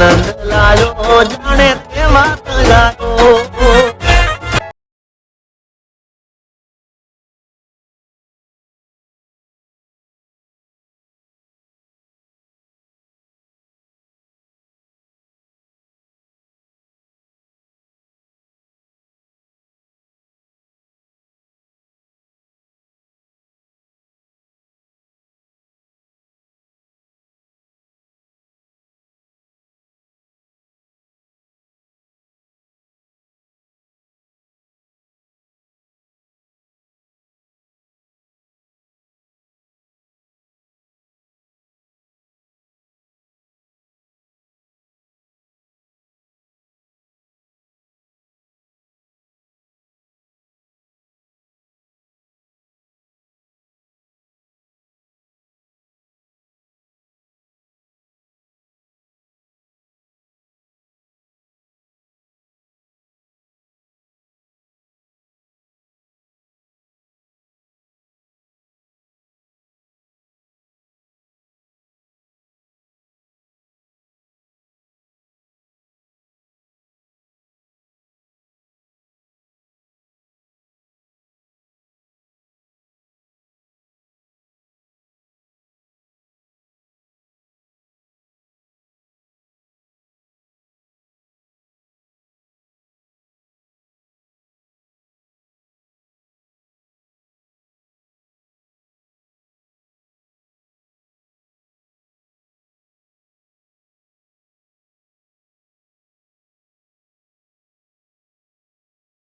આનંદ લાયો જાણે તેમાં તગાયો।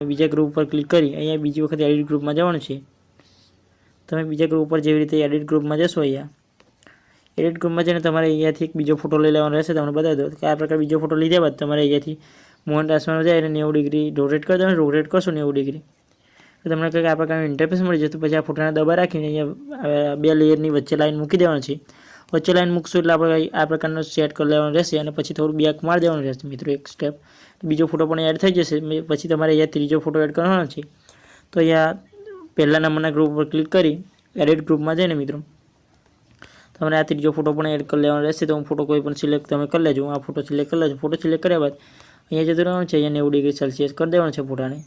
બીજા ગ્રુપ પર ક્લિક કરી અહીંયા બીજી વખત એડિટ ગ્રુપમાં જવાનું છે। તમે બીજા ગ્રુપ પર જેવી રીતે એડિટ ગ્રુપમાં જશો, અહીંયા એડિટ ગ્રુપમાં જઈને તમારે અહીંયાથી એક બીજો ફોટો લઈ લેવાનો રહેશે। તમને બતાવી દો કે આ પ્રકાર બીજો ફોટો લીધા બાદ તમારે અહીંયાથી મોહન ટ્રાન્સફરમાં જાય અને 90 ડિગ્રી રોટેટ કરી દેવાનું। રોટેટ કરશો 90 ડિગ્રી તો તમને કંઈક આ પ્રકારનું ઇન્ટરફેસ મળી જશે। પછી આ ફોટાને દબા રાખીને અહીંયા બે લેયરની વચ્ચે લાઈન મૂકી દેવાની છે। વચ્ચે લાઈન મૂકશું એટલે આપણે આ પ્રકારનો સેટ કરી લેવાનું રહેશે અને પછી થોડું બેક મારી દેવાનું રહેશે મિત્રો એક સ્ટેપ। બીજો ફોટો પણ એડ થઈ જશે। પછી તમારે અહીંયા ત્રીજો ફોટો એડ કરવાનો છે। તો અહીંયા પહેલા નંબરના ગ્રુપ પર ક્લિક કરી એડિટ ગ્રુપમાં જઈને મિત્રો તમારે આ ત્રીજો ફોટો પણ એડ કરી લેવાનો રહેશે। તો હું ફોટો કોઈ પણ સિલેક્ટ તમે કરી લેજો। આ ફોટો સિલેક્ટ કરી લેજો। ફોટો સિલેક્ટ કર્યા બાદ અહીંયા જતું રહેવાનું છે। અહીંયા 90 ડિગ્રી સેલ્સિયસ કરી દેવાનું છે ફોટાને।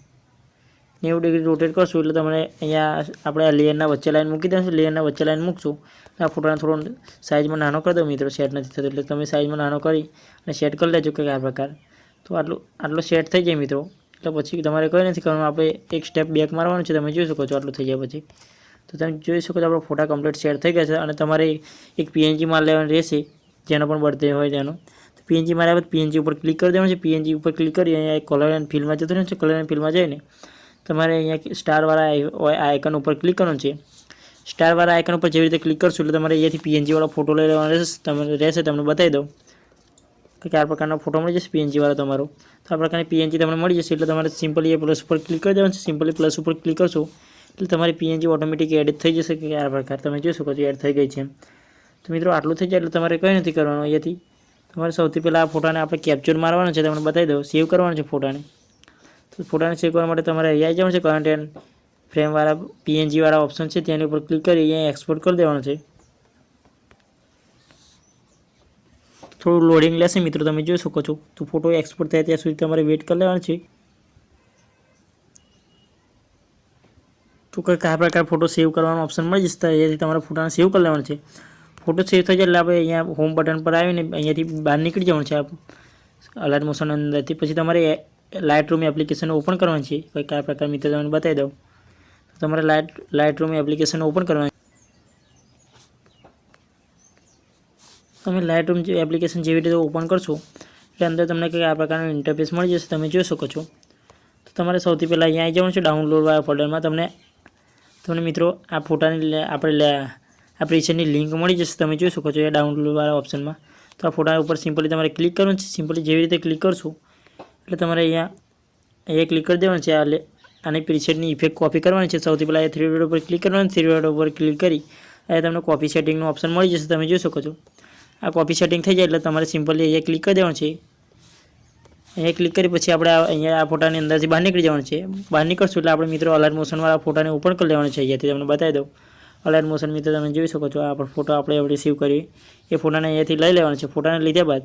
90 ડિગ્રી રોટેટ કરશું એટલે તમારે અહીંયા આપણે આ લેયરના વચ્ચે લાઈન મૂકી દેશું। લેયરના વચ્ચે લાઈન મૂકશું આ ફોટાને થોડો સાઇઝમાં નાનો કરી દો મિત્રો, સેટ નથી થતો એટલે તમે સાઇઝમાં નાનો કરી અને સેટ કરી લેજો કંઈક આ પ્રકાર। તો આટલો સેટ થઈ જાય મિત્રો એટલે પછી તમારે કંઈ નથી કરવાનું, આપણે એક સ્ટેપ બેક મારવાનું છે। તમે જોઈ શકો છો આટલું થઈ જાય પછી તો તમે જોઈ શકો છો આપણો ફોટા કમ્પ્લીટ સેટ થઈ ગયા છે। અને તમારે એક પીએનજી માર લેવાનું રહેશે જેનો પણ બર્થડે હોય તેનો। તો પીએનજી માર્યા બાદ પીએનજી ઉપર ક્લિક કરી દેવાનું છે। પીએનજી ઉપર ક્લિક કરી અહીંયા એક કલર એન્ડ ફિલમાં જતું રહેશે। કલર એન્ડ ફિલમાં જઈને તમારે અહીંયા સ્ટારવાળા આઇકન ઉપર ક્લિક કરવાનું છે। સ્ટારવાળા આઇકન ઉપર જેવી રીતે ક્લિક કરશો એટલે તમારે અહીંયાથી પીએનજીવાળો ફોટો લઈ લેવાનો રહેશે। તમને બતાવી દઉં કે આ પ્રકારનો ફોટો મળી જશે પીએનજીવાળો તમારો। તો આ પ્રકારની પીએનજી તમને મળી જશે એટલે તમારે સિમ્પલી એ પ્લસ ઉપર ક્લિક કરી દેવાનું છે। સિમ્પલી પ્લસ ઉપર ક્લિક કરશો એટલે તમારી પીએનજી ઓટોમેટિક એડિટ થઈ જશે કે આ પ્રકાર તમે જોઈ શકો છો એડ થઈ ગઈ છે। તો મિત્રો આટલું થઈ જાય એટલે તમારે કંઈ નથી કરવાનું। અહીંયાથી તમારે સૌથી પહેલાં આ ફોટાને આપણે કેપ્ચર મારવાનો છે। તમને બતાવી દઉં સેવ કરવાનો છે ફોટાને। તો ફોટાને સેવ કરવા માટે તમારે અહીંયા જવાનું છે કરંટ એન્ડ ફ્રેમવાળા પીએનજીવાળા ઓપ્શન છે તેની ઉપર ક્લિક કરી અહીંયા એક્સપોર્ટ કરી દેવાનું છે। થોડું લોડિંગ લેશે મિત્રો તમે જોઈ શકો છો। તો ફોટો એક્સપોર્ટ થાય ત્યાં સુધી તમારે વેઇટ કરી લેવાનું છે। તો કંઈક આ પ્રકાર ફોટો સેવ કરવાનો ઓપ્શન મળી જશે અહીંયાથી તમારે ફોટાને સેવ કરી લેવાનો છે। ફોટો સેવ થઈ જાય એટલે આપણે અહીંયા હોમ બટન પર આવીને અહીંયાથી બહાર નીકળી જવાનું છે અલર્ટ મોશન અંદરથી। પછી તમારે લાઇટ રૂમ એપ્લિકેશન ઓપન કરવાની છે। કંઈક આ પ્રકાર મિત્રો તમને બતાવી દઉં તો તમારે લાઇટ રૂમ એપ્લિકેશન ઓપન કરવાની। તમે લાઇટ રૂમ એપ્લિકેશન જેવી રીતે ઓપન કરશો એટલે અંદર તમને કંઈક આ પ્રકારનું ઇન્ટરફેસ મળી જશે તમે જોઈ શકો છો। તો તમારે સૌથી પહેલાં અહીંયા આવી જવાનું છે ડાઉનલોડવાળા ફોલ્ડરમાં। તમને મિત્રો આ ફોટાની આપણે આ પ્રીસેટની લિંક મળી જશે તમે જોઈ શકો છો એ ડાઉનલોડવાળા ઓપ્શનમાં। તો આ ફોટા ઉપર સિમ્પલી તમારે ક્લિક કરવાનું છે। સિમ્પલી જેવી રીતે ક્લિક કરશો એટલે તમારે અહીંયા ક્લિક કરી દેવાનું છે। આની પ્રીસેટની ઇફેક્ટ કોપી કરવાની છે। સૌથી પહેલાં થ્રી ડોટ ઉપર ક્લિક કરવાનું। થ્રી ડોટ ઉપર ક્લિક કરી અહીંયા તમને કોપી સેટિંગનું ઓપ્શન મળી જશે તમે જોઈ શકો છો। આ કોપી સેટિંગ થઈ જાય એટલે તમારે સિમ્પલી અહીંયા ક્લિક કરી દેવાનું છે। અહીંયા ક્લિક કરી પછી આપણે અહીંયા આ ફોટાની અંદરથી બહાર નીકળી જવાનું છે। બહાર નીકળશું એટલે આપણે મિત્રો અલર્ટ મોશનવાળા ફોટાને ઓપન કરી લેવાનું છે। અહીંયાથી તમને બતાવી દઉં અલર્ટ મોશન મિત્રો તમે જોઈ શકો છો। આ ફોટો આપણે સેવ કરી એ ફોટાને અહીંયાથી લઈ લેવાનો છે। ફોટાને લીધા બાદ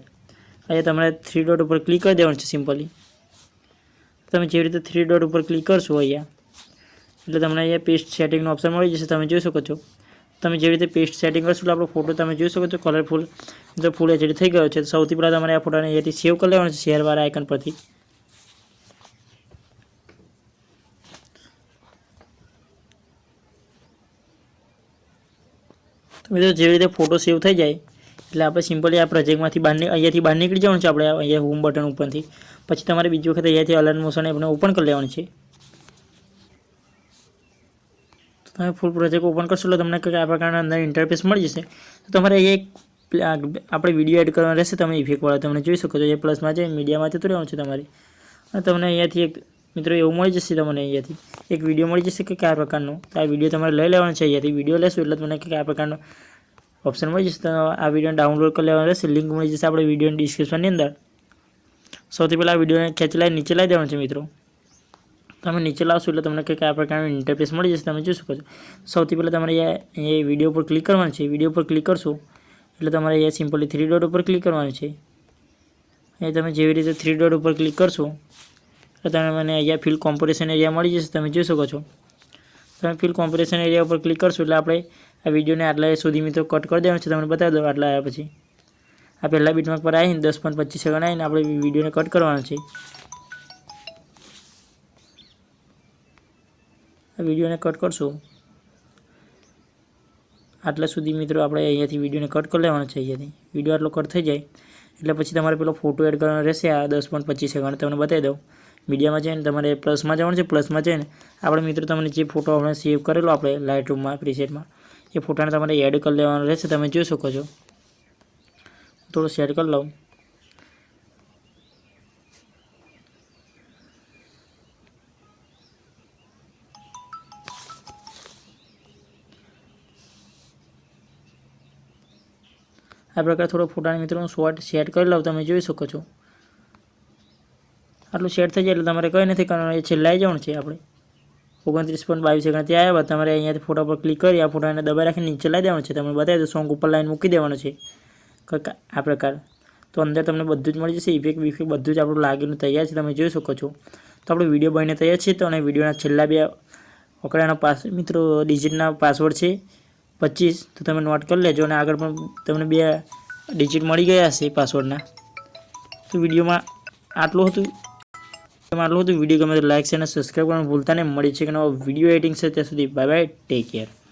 અહીંયા તમારે 3 ડોટ ઉપર ક્લિક કરી દેવાનું છે સિમ્પલી. તમે જેવી રીતે 3 ડોટ ઉપર ક્લિક કરશો અહીંયા એટલે તમને અહીંયા પેસ્ટ સેટિંગનો ઓપ્શન મળી જશે. તમે જોઈ શકો છો. તમે જેવી રીતે પેસ્ટ સેટિંગ કરશો એટલે આપણો ફોટો તમે જોઈ શકો છો કલરફુલ તો ફૂલ એચડી થઈ ગયો છે. સૌથી પહેલાં તમારે આ ફોટાને અહીંયાથી સેવ કરી લેવાનો છે શેરવાળા આઇકન પરથી. તો મિત્રો જેવી રીતે ફોટો સેવ થઈ જાય એટલે આપણે સિમ્પલી આ પ્રોજેક્ટમાંથી અહીંયાથી બહાર નીકળી જવાનું છે આપણે અહીંયા હોમ બટન ઉપરથી. પછી તમારે બીજી વખત અહીંયાથી અલર્ટ મોશન આપણે ઓપન કરી લેવાનું છે. તો તમે ફૂલ પ્રોજેક્ટ ઓપન કરશો એટલે તમને કંઈક આ પ્રકારના અંદર ઇન્ટરફેસ મળી જશે. તો તમારે અહીંયા આપણે વિડીયો એડ કરવાનો રહેશે. તમે ઇફેક્ટવાળા તમને જોઈ શકો છો. એ પ્લસમાં જઈને મીડિયામાં જતું રહેવાનું છે તમારે. અને તમને અહીંયાથી એક મિત્રો એવું મળી જશે. તમને અહીંયાથી એક વિડીયો મળી જશે કે કયા પ્રકારનો. તો આ વિડીયો તમારે લઈ લેવાનો છે. અહીંયાથી વિડીયો લેશો એટલે તમને કયા પ્રકારનો ઓપ્શન મળી જશે. તો આ વિડીયોને ડાઉનલોડ કરી લેવાનો રહેશે. લિંક મળી જશે આપણે વિડીયોની ડિસ્ક્રિપ્શનની અંદર. સૌથી પહેલાં આ વિડીયોને ખેંચી લાવી નીચે લાવી દેવાનો છે મિત્રો. તમે નીચે લાવશો એટલે તમને કંઈક આ પ્રકારનું ઇન્ટરફેસ મળી જશે. તમે જોઈ શકો છો. સૌથી પહેલાં તમારે અહીંયા વિડીયો પર ક્લિક કરવાનું છે. વિડીયો પર ક્લિક કરશો એટલે તમારે અહીંયા સિમ્પલી 3 ડોટ ઉપર ક્લિક કરવાનું છે. અહીં તમે જેવી રીતે 3 ડોટ ઉપર ક્લિક કરશો એટલે તમે મને અહીંયા ફિલ કોમ્પોઝિશન એરિયા મળી જશે. તમે જોઈ શકો છો. તમે ફિલ કોમ્પોઝિશન એરિયા ઉપર ક્લિક કરશો એટલે આપણે આ વિડીયોને આટલા સુધી મિત્રો કટ કરી દેવાનું છે. તમને બતાવી દો આટલા આવ્યા પછી આ પહેલાં બીટમાર્ક પર આવીને 10.25 સેકન્ડ આવીને આપણે વિડીયોને કટ કરવાનો છે. આ વિડીયોને કટ કરશો આટલા સુધી મિત્રો આપણે અહીંયાથી વિડીયોને કટ કરી લેવાનો છે. અહીંયાથી વિડીયો આટલો કટ થઈ જાય એટલે પછી તમારે પેલો ફોટો એડ કરવાનો રહેશે. આ 10.25 સેકન્ડ તમને બતાવી દઉં. મીડિયામાં જઈને તમારે પ્લસમાં જવાનું છે. પ્લસમાં જઈને આપણે મિત્રો તમને જે ફોટો આપણે સેવ કરેલો આપણે લાઇટરૂમમાં પ્રીસેટમાં એ ફોટાને તમારે એડ કરી લેવાનો રહેશે. તમે જોઈ શકો છો. થોડું શેર કરી લઉં. આ પ્રકારે થોડો ફોટાને મિત્રોનું શોર્ટ સેટ કરી લઉં. તમે જોઈ શકો છો. આટલું સેટ થઈ જાય એટલે તમારે કંઈ નથી કરવાનું. એ છેલ્લે આવી જવાનું છે આપણે 29.22 સેકન્ડ ત્યાં આવ્યા. તમારે અહીંયાથી ફોટા પર ક્લિક કરી આ ફોટાને દબાઈ રાખીને નીચે લાવી દેવાનું છે. તમને બતાવી દો સોંગ ઉપર લાઈન મૂકી દેવાનું છે કંઈક આ પ્રકાર. તો અંદર તમને બધું જ મળી જશે. ઇફેક્ટ બીફેક્ટ બધું જ આપણું લાગીને તૈયાર છે. તમે જોઈ શકો છો. તો આપણો વિડીયો બનીને તૈયાર છે. તો અને વિડીયોના છેલ્લા 2 આંકડાના મિત્રો ડિજિટના પાસવર્ડ છે 25. તો તમે નોટ કરી લેજો. અને આગળ પણ તમને 2 ડિજિટ મળી ગયા હશે પાસવર્ડના. તો વિડીયોમાં આટલું હતું. વિડીયો ગમે તો લાઈક છે અને સબસ્ક્રાઈબ કરવાનું ભૂલતા નહીં. મળી છે કે નવો વિડીયો એડિટિંગ છે ત્યાં સુધી બાય બાય. Take care.